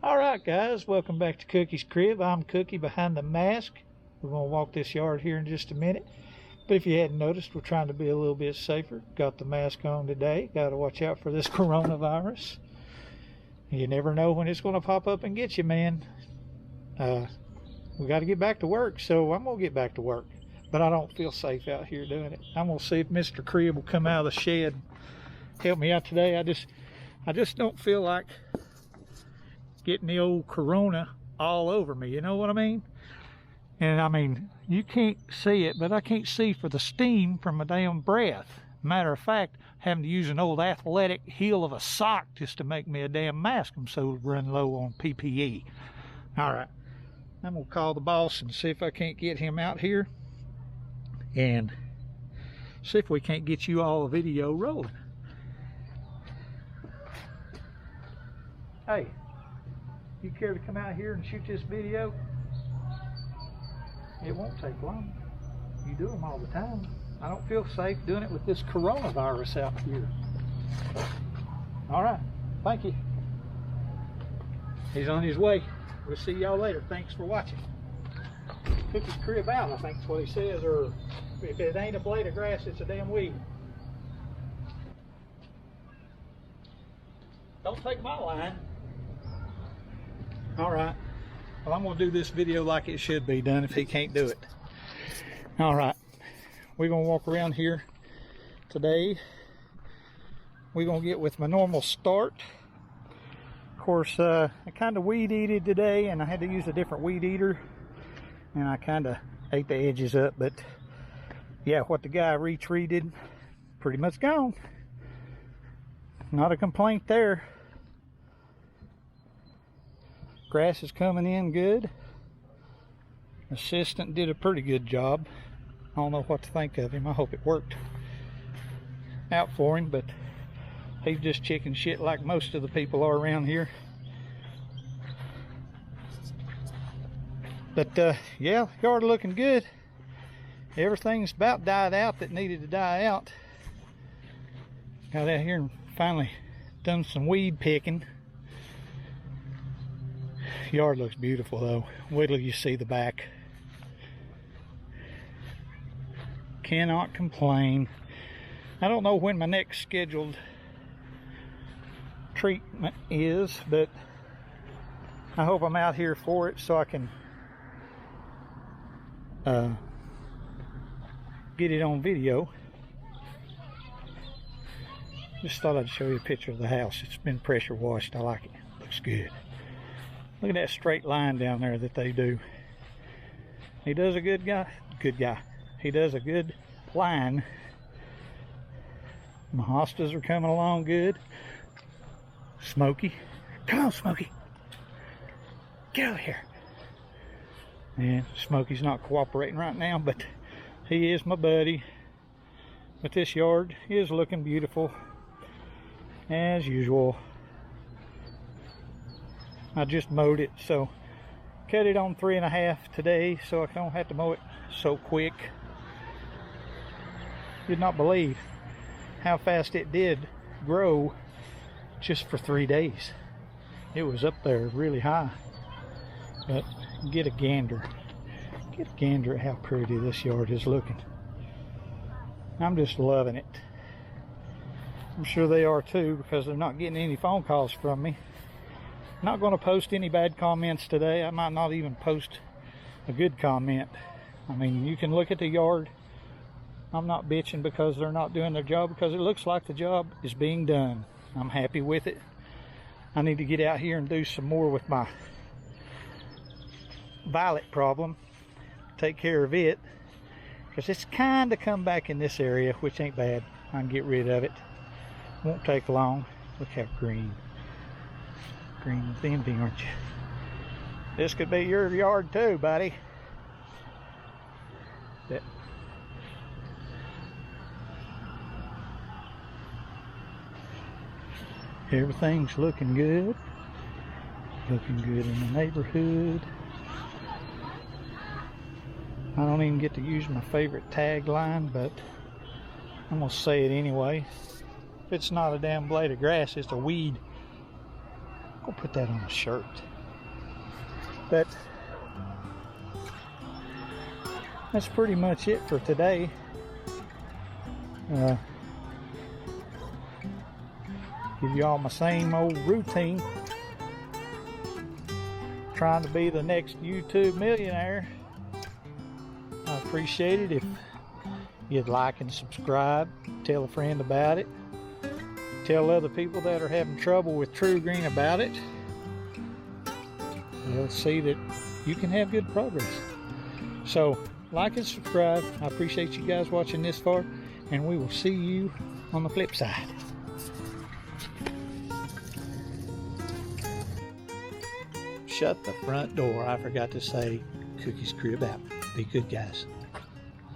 Alright guys, welcome back to Cookie's Crib. I'm Cookie behind the mask. We're going to walk this yard here in just a minute. But if you hadn't noticed, we're trying to be a little bit safer. Got the mask on today. Got to watch out for this coronavirus. You never know when it's going to pop up and get you, man. We got to get back to work, so I'm going to get back to work. But I don't feel safe out here doing it. I'm going to see if Mr. Crib will come out of the shed and help me out today. I just don't feel like getting the old corona all over me, you know what I mean? And I mean, you can't see it, but I can't see for the steam from my damn breath. Matter of fact, having to use an old athletic heel of a sock just to make me a damn mask. I'm so run low on PPE. All right, I'm gonna call the boss and see if I can't get him out here and see if we can't get you all a video rolling. Hey, you care to come out here and shoot this video? It won't take long. You do them all the time. I don't feel safe doing it with this coronavirus out here. All right, thank you. He's on his way. We'll see y'all later. Thanks for watching. Cookie's Crib out, I think that's what he says, or if it ain't a blade of grass, it's a damn weed. Don't take my line. All right, well, I'm gonna do this video like it should be done if he can't do it. All right, we're gonna walk around here today. We're gonna get with my normal start. Of course, I kind of weed eated today and I had to use a different weed eater and I kind of ate the edges up, but yeah, what the guy retreated, pretty much gone. Not a complaint there. Grass is coming in good. Assistant did a pretty good job. I don't know what to think of him. I hope it worked out for him, but he's just chicken shit like most of the people are around here. But yeah, yard looking good. Everything's about died out that needed to die out. Got out here and finally done some weed picking. Yard looks beautiful though. Wait till you see the back. Cannot complain. I don't know when my next scheduled treatment is, but I hope I'm out here for it so I can get it on video. Just thought I'd show you a picture of the house. It's been pressure washed. I like it. Looks good. Look at that straight line down there that they do. He does a good guy. He does a good line. My hostas are coming along good. Smokey. Come on, Smokey. Get over here. And Smokey's not cooperating right now, but he is my buddy. But this yard is looking beautiful as usual. I just mowed it, so cut it on 3.5 today so I don't have to mow it so quick. Did not believe how fast it did grow just for 3 days. It was up there really high. But get a gander at how pretty this yard is looking. I'm just loving it. I'm sure they are too, because they're not getting any phone calls from me. Not going to post any bad comments today. I might not even post a good comment. I mean, you can look at the yard. I'm not bitching because they're not doing their job, because it looks like the job is being done. I'm happy with it. I need to get out here and do some more with my violet problem. Take care of it, because it's kind of come back in this area, which ain't bad. I can get rid of it. Won't take long. Look how green. Green with envy, aren't you? This could be your yard too, buddy. That everything's looking good. Looking good in the neighborhood. I don't even get to use my favorite tagline, but I'm gonna say it anyway. If it's not a damn blade of grass, it's a weed. I'll put that on a shirt. But that's pretty much it for today. Give you all my same old routine. Trying to be the next YouTube millionaire. I appreciate it if you'd like and subscribe. Tell a friend about it. Tell other people that are having trouble with TruGreen about it. They'll see that you can have good progress. So, like and subscribe. I appreciate you guys watching this far, and we will see you on the flip side. Shut the front door. I forgot to say Cookie's Crib out. Be good, guys.